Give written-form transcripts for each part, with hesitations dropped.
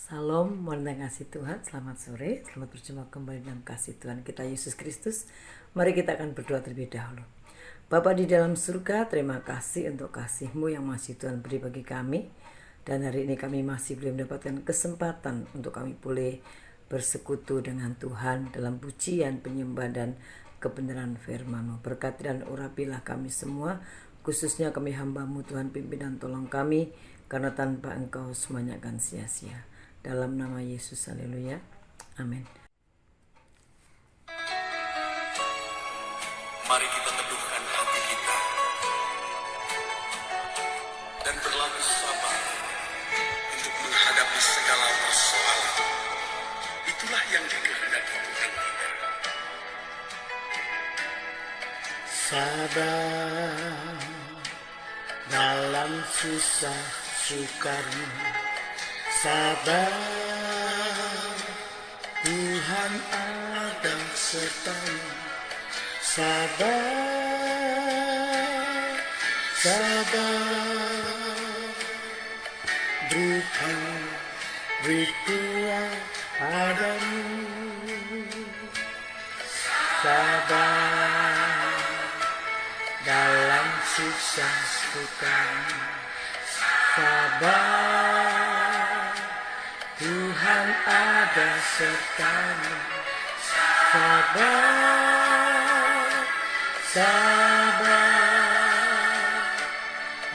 Salam, mohon kasih Tuhan, selamat sore, selamat berjumpa kembali dalam kasih Tuhan kita Yesus Kristus. Mari kita akan berdoa terlebih dahulu. Bapa di dalam surga, terima kasih untuk kasih-Mu yang masih Tuhan beri bagi kami. Dan hari ini kami masih belum mendapatkan kesempatan untuk kami boleh bersekutu dengan Tuhan dalam pujian, penyembahan dan kebenaran firman-Mu. Berkati dan urapilah kami semua, khususnya kami hamba-Mu Tuhan, pimpin dan tolong kami, karena tanpa Engkau semuanya akan sia-sia. Dalam nama Yesus, haleluya, amin. Mari kita teduhkan hati kita dan berlaku sabar untuk menghadapi segala persoalan. Itulah yang dikehendaki Tuhan kita. Sabar dalam susah sukarmu, sabar, Tuhan ada sertamu. Sabar, sabar, beri kuat padamu. Sabar dalam susah sukamu, sabar, Tuhan ada sertamu. Sabar, sabar,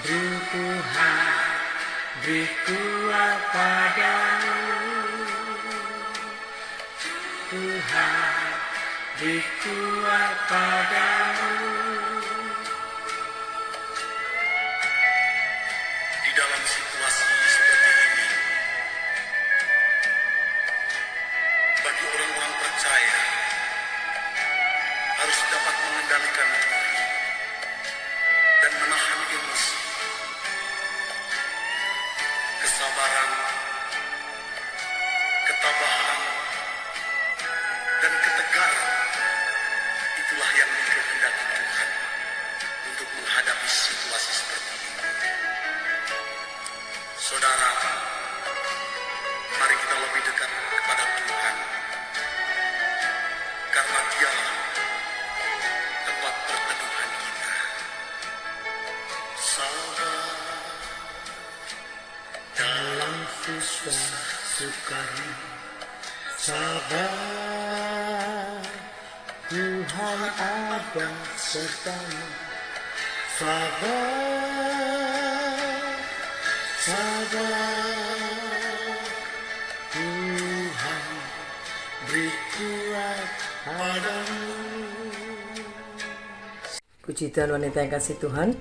beri kuat padamu. Tuhan, beri kuat padamu. Di dalam situasi seperti ini, bagi orang-orang percaya harus dapat mengendalikan diri dan menahan emosi. Kesabaran, ketabahan, dan ketegaran, itulah yang dikehendaki Tuhan untuk menghadapi situasi seperti ini. Saudara, mari kita lebih dekat kepada Tuhan, karena Dialah tempat perteduhan kita. Sabar dalam susah sukarmu, sabar, Tuhan ada sertamu. Sabar, sabar, Tuhan beri kuat padamu. Puji Tuhan, wanita yang kasih Tuhan.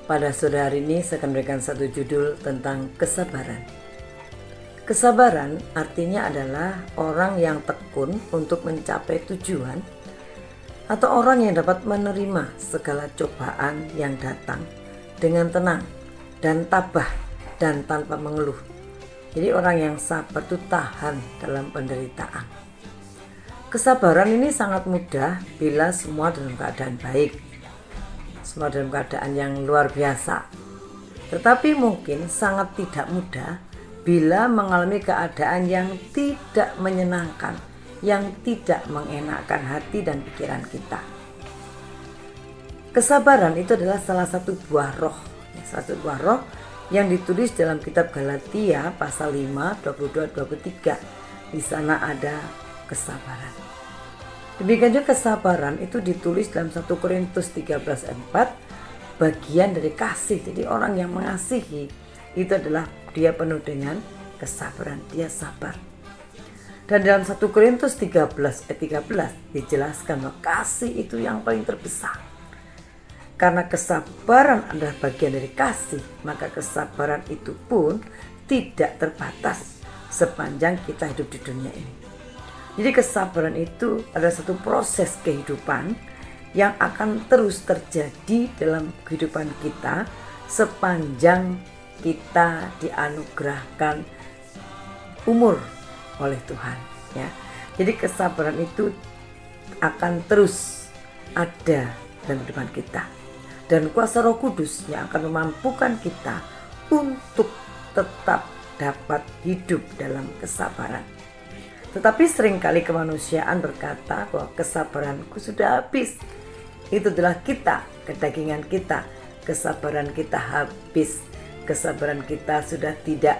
Pada sore hari ini saya akan memberikan satu judul tentang kesabaran. Kesabaran artinya adalah orang yang tekun untuk mencapai tujuan, atau orang yang dapat menerima segala cobaan yang datang dengan tenang dan tabah dan tanpa mengeluh. Jadi orang yang sabar itu tahan dalam penderitaan. Kesabaran ini sangat mudah bila semua dalam keadaan baik, semua dalam keadaan yang luar biasa. Tetapi mungkin sangat tidak mudah bila mengalami keadaan yang tidak menyenangkan, yang tidak mengenakkan hati dan pikiran kita. Kesabaran itu adalah salah satu buah roh, yang ditulis dalam kitab Galatia pasal 5, 22-23. Di sana ada kesabaran. Demikian juga kesabaran itu ditulis dalam 1 Korintus 13 ayat 4, bagian dari kasih. Jadi orang yang mengasihi itu adalah dia penuh dengan kesabaran, dia sabar. Dan dalam 1 Korintus 13 ayat 13 dijelaskan bahwa kasih itu yang paling terbesar. Karena kesabaran adalah bagian dari kasih, maka kesabaran itu pun tidak terbatas sepanjang kita hidup di dunia ini. Jadi kesabaran itu adalah satu proses kehidupan yang akan terus terjadi dalam kehidupan kita sepanjang kita dianugerahkan umur oleh Tuhan, ya. Jadi kesabaran itu akan terus ada dalam kehidupan kita, dan kuasa Roh Kudus yang akan memampukan kita untuk tetap dapat hidup dalam kesabaran. Tetapi seringkali kemanusiaan berkata bahwa kesabaranku sudah habis. Itu adalah kita, kedagingan kita. Kesabaran kita habis. Kesabaran kita sudah tidak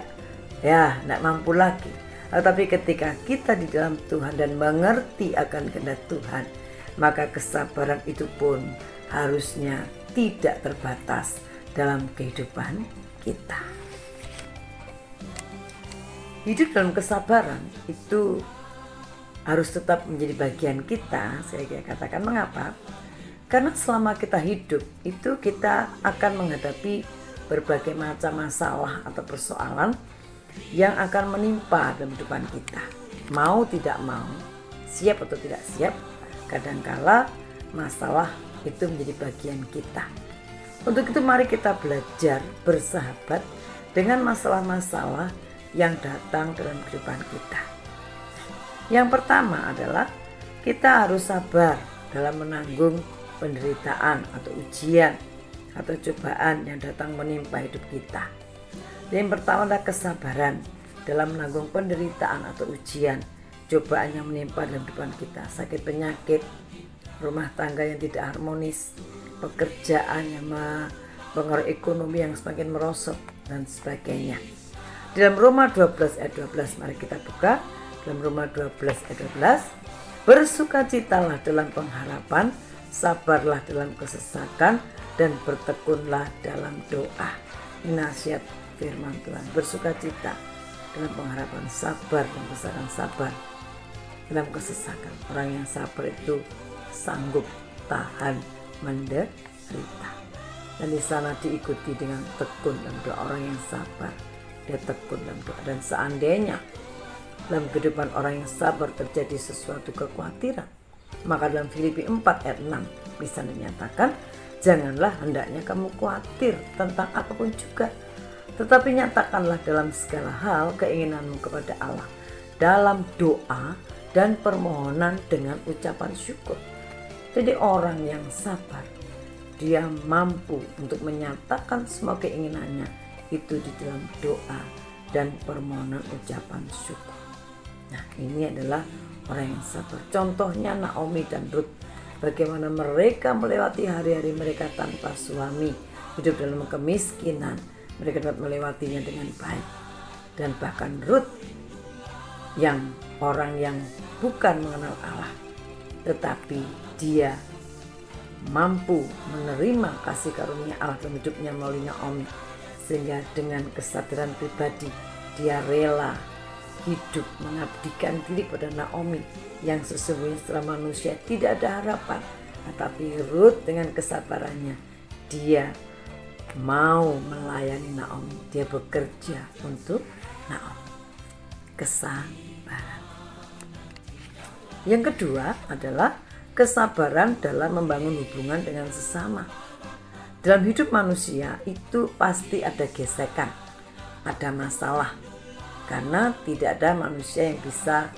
mampu lagi. Tetapi ketika kita di dalam Tuhan dan mengerti akan kehendak Tuhan, maka kesabaran itu pun harusnya tidak terbatas dalam kehidupan kita. Hidup dalam kesabaran itu harus tetap menjadi bagian kita. Saya katakan mengapa? Karena selama kita hidup itu kita akan menghadapi berbagai macam masalah atau persoalan yang akan menimpa dalam kehidupan kita. Mau tidak mau, siap atau tidak siap, kadangkala masalah itu menjadi bagian kita. Untuk itu mari kita belajar bersahabat dengan masalah-masalah yang datang dalam kehidupan kita. Yang pertama adalah kita harus sabar dalam menanggung penderitaan atau ujian atau cobaan yang datang menimpa hidup kita. Yang pertama adalah kesabaran dalam menanggung penderitaan atau ujian, cobaan yang menimpa dalam kehidupan kita, sakit penyakit, rumah tangga yang tidak harmonis, pekerjaan yang mempengaruhi ekonomi yang semakin merosot dan sebagainya. Dalam Roma 12 ayat 12 mari kita buka. Dalam Roma 12 ayat 12, bersukacitalah dalam pengharapan, sabarlah dalam kesesakan, dan bertekunlah dalam doa. Ini nasihat firman Tuhan. Bersukacita dalam pengharapan, sabar dalam kesesakan, sabar dalam kesesakan. Orang yang sabar itu sanggup tahan menderita. Dan di sana diikuti dengan tekun dalam doa. Orang yang sabar, dia tekun dalam doa. Dan seandainya dalam kehidupan orang yang sabar terjadi sesuatu kekhawatiran, maka dalam Filipi 4 ayat 6 bisa dinyatakan, janganlah hendaknya kamu khawatir tentang apapun juga, tetapi nyatakanlah dalam segala hal keinginanmu kepada Allah dalam doa dan permohonan dengan ucapan syukur. Jadi orang yang sabar, dia mampu untuk menyatakan semua keinginannya itu di dalam doa dan permohonan ucapan syukur. Nah, ini adalah orang yang sabar. Contohnya Naomi dan Ruth, bagaimana mereka melewati hari-hari mereka tanpa suami, hidup dalam kemiskinan, mereka dapat melewatinya dengan baik. Dan bahkan Ruth yang orang yang bukan mengenal Allah, tetapi dia mampu menerima kasih karunia Allah dalam hidupnya melalui Naomi, sehingga dengan kesadaran pribadi dia rela hidup mengabdikan diri pada Naomi yang sesungguhnya setelah manusia tidak ada harapan. Tetapi Ruth dengan kesabarannya, dia mau melayani Naomi, dia bekerja untuk Naomi. Kesabaran. Yang kedua adalah kesabaran dalam membangun hubungan dengan sesama. Dalam hidup manusia itu pasti ada gesekan, ada masalah, karena tidak ada manusia yang bisa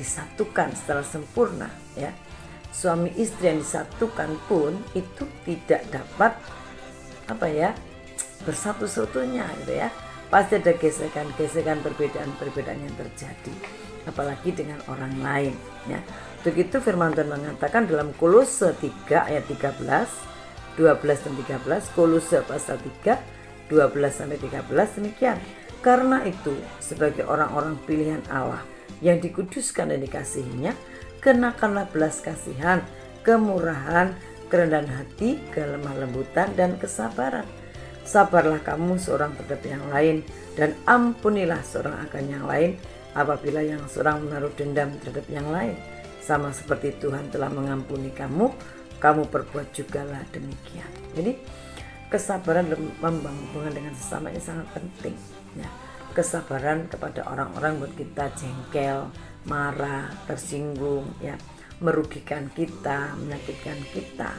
disatukan secara sempurna, ya. Suami istri yang disatukan pun itu tidak dapat bersatu-satunya, gitu ya. Pasti ada gesekan-gesekan, perbedaan-perbedaan yang terjadi, apalagi dengan orang lain, ya. Untuk itu firman Tuhan mengatakan dalam Kolose 3 ayat 13, 12 dan 13, Kolose pasal 3 12 sampai 13 demikian. Karena itu sebagai orang-orang pilihan Allah yang dikuduskan dan dikasihinya, kenakanlah belas kasihan, kemurahan, kerendahan hati, kelemah lembutan, dan kesabaran. Sabarlah kamu seorang terhadap yang lain, dan ampunilah seorang akan yang lain apabila yang seorang menaruh dendam terhadap yang lain. Sama seperti Tuhan telah mengampuni kamu, kamu perbuat jugalah demikian. Jadi kesabaran dalam membangun hubungan dengan sesama ini sangat penting, ya. Kesabaran kepada orang-orang buat kita jengkel, marah, tersinggung, ya, merugikan kita, menyakitkan kita.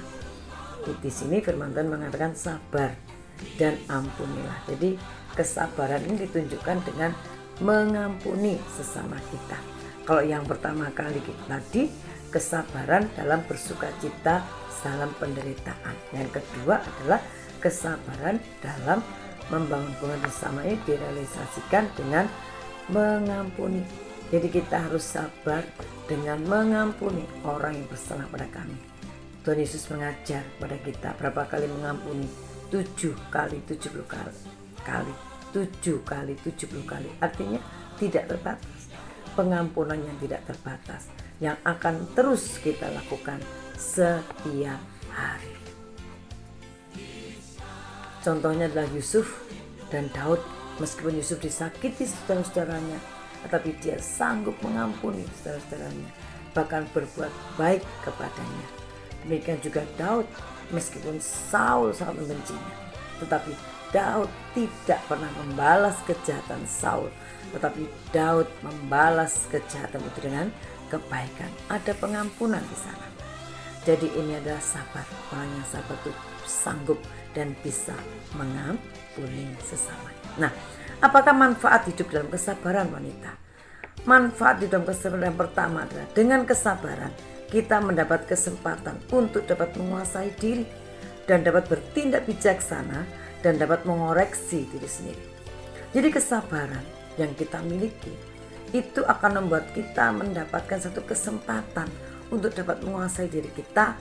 Di sini firman Tuhan mengatakan sabar dan ampunilah. Jadi kesabaran ini ditunjukkan dengan mengampuni sesama kita. Kalau yang pertama kali tadi kesabaran dalam bersukacita dalam penderitaan. Yang kedua adalah kesabaran dalam membangun hubungan bersama ini direalisasikan dengan mengampuni. Jadi kita harus sabar dengan mengampuni orang yang bersalah pada kami. Tuhan Yesus mengajar pada kita berapa kali mengampuni? 7 kali 70 kali. 7 kali 70 kali. Artinya tidak terbatas. Pengampunan yang tidak terbatas yang akan terus kita lakukan setiap hari. Contohnya adalah Yusuf dan Daud. Meskipun Yusuf disakiti saudara-saudaranya, tetapi dia sanggup mengampuni saudara-saudaranya, bahkan berbuat baik kepadanya. Demikian juga Daud, meskipun Saul sangat membencinya, tetapi Daud tidak pernah membalas kejahatan Saul, tetapi Daud membalas kejahatan itu dengan kebaikan. Ada pengampunan di sana. Jadi ini adalah sabar. Orang yang sabar itu sanggup dan bisa mengampuni sesamanya. Nah, apakah manfaat hidup dalam kesabaran wanita? Manfaat di dalam kesabaran yang pertama adalah dengan kesabaran kita mendapat kesempatan untuk dapat menguasai diri dan dapat bertindak bijaksana dan dapat mengoreksi diri sendiri. Jadi kesabaran yang kita miliki itu akan membuat kita mendapatkan satu kesempatan untuk dapat menguasai diri kita.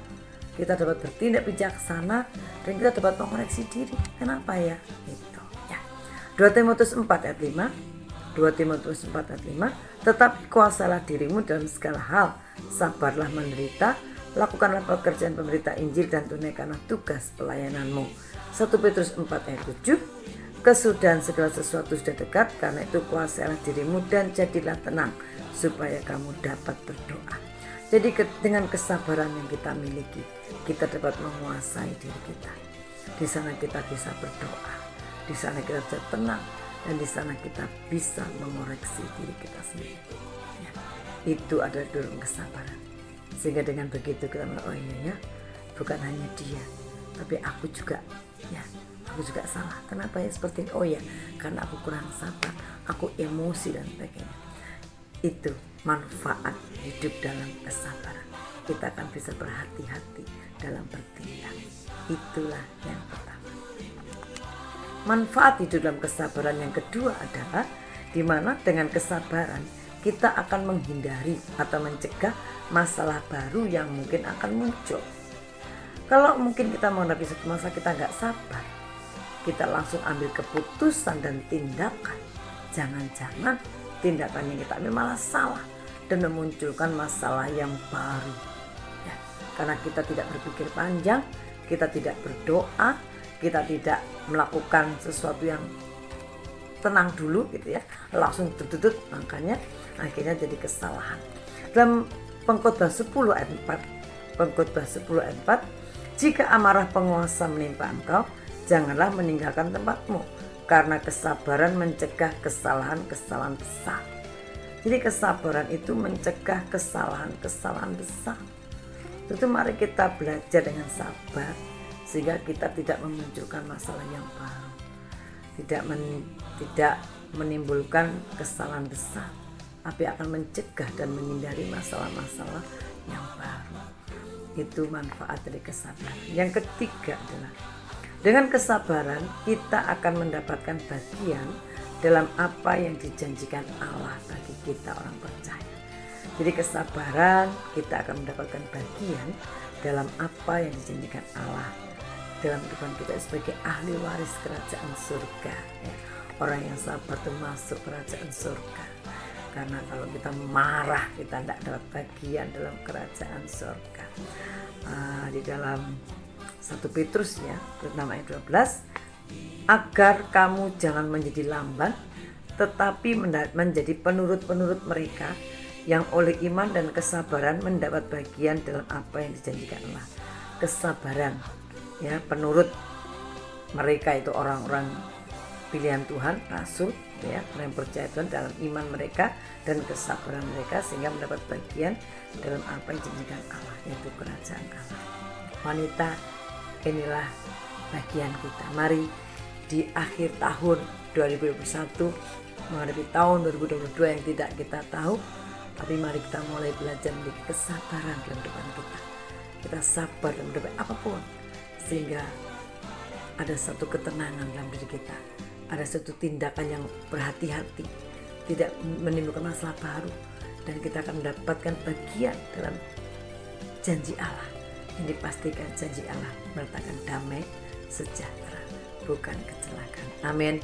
Kita dapat bertindak bijaksana dan kita dapat mengoreksi diri. Kenapa ya? Itu ya. 2 Timotius 4 ayat 5. 2 Timotius 4 ayat 5. Tetapi kuasalah dirimu dalam segala hal, sabarlah menderita, lakukanlah pekerjaan pemberita Injil dan tunaikanlah tugas pelayananmu. 1 Petrus 4 ayat 7. Kesudahan segala sesuatu sudah dekat, karena itu kuasailah dirimu dan jadilah tenang supaya kamu dapat berdoa. Jadi dengan kesabaran yang kita miliki, kita dapat menguasai diri kita. Di sana kita bisa berdoa, di sana kita bisa tenang, dan di sana kita bisa mengoreksi diri kita sendiri. Ya, itu adalah dalam kesabaran. Sehingga dengan begitu kita melihat, oh iya ya, bukan hanya dia, tapi aku juga, ya, aku juga salah. Kenapa ya seperti ini? Oh ya, karena aku kurang sabar, aku emosi dan sebagainya. Itu manfaat hidup dalam kesabaran. Kita akan bisa berhati-hati dalam bertindak. Itulah yang pertama. Manfaat hidup dalam kesabaran yang kedua adalah di mana dengan kesabaran kita akan menghindari atau mencegah masalah baru yang mungkin akan muncul. Kalau mungkin kita menghadapi satu masalah kita nggak sabar, kita langsung ambil keputusan dan tindakan. Jangan-jangan tindakan yang kita ambil malah salah dan memunculkan masalah yang baru. Ya, karena kita tidak berpikir panjang, kita tidak berdoa, kita tidak melakukan sesuatu yang tenang dulu gitu ya, langsung tutut, makanya akhirnya jadi kesalahan. Dalam Pengkhotbah 10 ayat 4, Pengkhotbah 10 ayat 4, jika amarah penguasa menimpa engkau, janganlah meninggalkan tempatmu, karena kesabaran mencegah kesalahan-kesalahan besar. Jadi kesabaran itu mencegah kesalahan-kesalahan besar. Itu mari kita belajar dengan sabar, sehingga kita tidak memunculkan masalah yang baru, tidak menimbulkan kesalahan besar, tapi akan mencegah dan menghindari masalah-masalah yang baru. Itu manfaat dari kesabaran. Yang ketiga adalah dengan kesabaran kita akan mendapatkan bagian dalam apa yang dijanjikan Allah bagi kita orang percaya. Jadi kesabaran kita akan mendapatkan bagian dalam apa yang dijanjikan Allah dalam kehidupan kita sebagai ahli waris kerajaan surga. Ya. Orang yang sabar itu masuk kerajaan surga. Karena kalau kita marah kita tidak dapat bagian dalam kerajaan surga. Di dalam 1 Petrus ya, pertama ayat 12, agar kamu jangan menjadi lamban, tetapi menjadi penurut-penurut mereka yang oleh iman dan kesabaran mendapat bagian dalam apa yang dijanjikan Allah. Kesabaran, ya, penurut mereka itu orang-orang pilihan Tuhan, rasul, ya, orang yang percaya Tuhan dalam iman mereka dan kesabaran mereka sehingga mendapat bagian dalam apa yang dijanjikan Allah, yaitu kerajaan Allah. Wanita, inilah bagian kita. Mari di akhir tahun 2021 menghadapi tahun 2022 yang tidak kita tahu, tapi mari kita mulai belajar memiliki kesabaran dalam depan kita. Kita sabar dalam menghadapi apapun, sehingga ada satu ketenangan dalam diri kita, ada satu tindakan yang berhati-hati, tidak menimbulkan masalah baru, dan kita akan mendapatkan bagian dalam janji Allah yang dipastikan janji Allah meletakkan damai sejahtera, bukan kecelakaan. Amin.